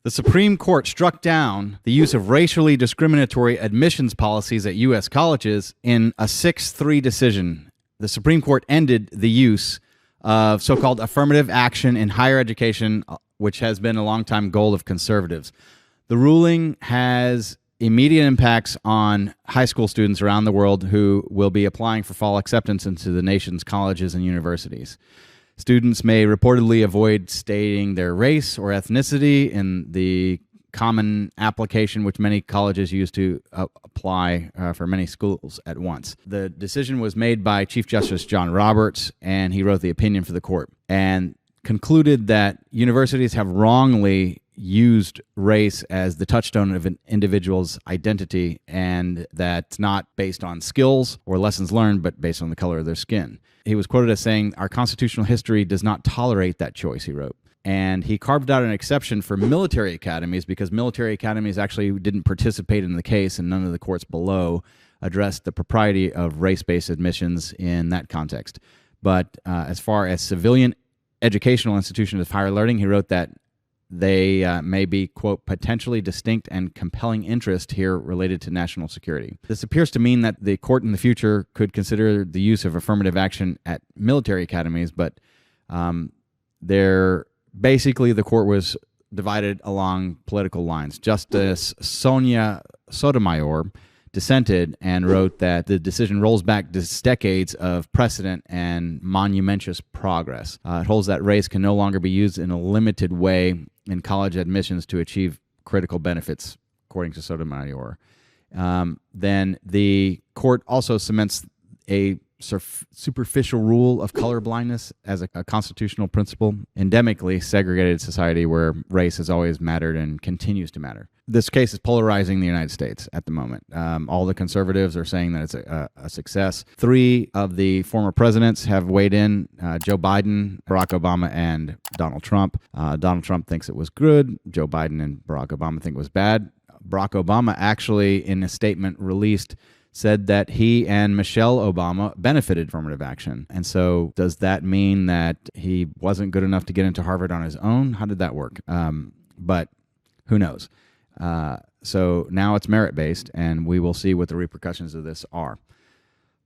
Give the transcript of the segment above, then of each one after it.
The Supreme Court struck down the use of racially discriminatory admissions policies at U.S. colleges in a 6-3 decision. The Supreme Court ended the use of so-called affirmative action in higher education, which has been a long-time goal of conservatives. The ruling has immediate impacts on high school students around the world who will be applying for fall acceptance into the nation's colleges and universities. Students may reportedly avoid stating their race or ethnicity in the common application which many colleges use to apply for many schools at once. The decision was made by Chief Justice John Roberts, and he wrote the opinion for the court and concluded that universities have wrongly used race as the touchstone of an individual's identity, and that's not based on skills or lessons learned, but based on the color of their skin. He was quoted as saying, "Our constitutional history does not tolerate that choice," he wrote. And he carved out an exception for military academies because military academies actually didn't participate in the case, and none of the courts below addressed the propriety of race-based admissions in that context. But as far as civilian educational institutions of higher learning, he wrote that they may be, quote, potentially distinct and compelling interest here related to national security. This appears to mean that the court in the future could consider the use of affirmative action at military academies, but basically the court was divided along political lines. Justice Sonia Sotomayor dissented and wrote that the decision rolls back decades of precedent and monumentous progress. It holds that race can no longer be used in a limited way in college admissions to achieve critical benefits, according to Sotomayor. Then the court also cements a superficial rule of colorblindness as a constitutional principle, endemically segregated society where race has always mattered and continues to matter. This case is polarizing the United States at the moment. All the conservatives are saying that it's a success. 3 of the former presidents have weighed in, Joe Biden, Barack Obama, and Donald Trump. Donald Trump thinks it was good. Joe Biden and Barack Obama think it was bad. Barack Obama actually, in a statement released, said that he and Michelle Obama benefited from affirmative action. And so does that mean that he wasn't good enough to get into Harvard on his own? How did that work? But who knows? So now it's merit-based, and we will see what the repercussions of this are.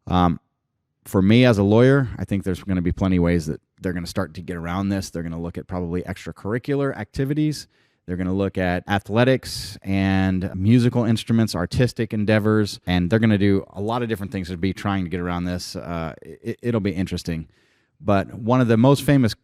For me as a lawyer, I think there's going to be plenty of ways that they're going to start to get around this. They're going to look at probably extracurricular activities. They're going to look at athletics and musical instruments, artistic endeavors, and they're going to do a lot of different things to be trying to get around this. It'll be interesting. But one of the most famous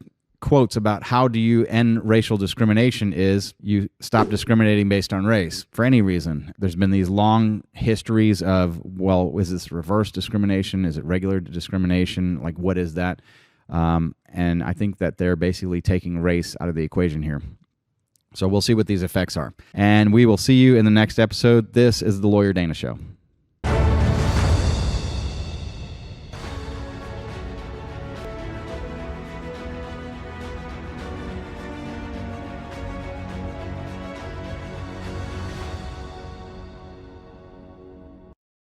quotes about how do you end racial discrimination is you stop discriminating based on race for any reason. There's been these long histories of, well, is this reverse discrimination? Is it regular discrimination? Like, what is that? And I think that they're basically taking race out of the equation here. So we'll see what these effects are. And we will see you in the next episode. This is the Lawyer Dana Show.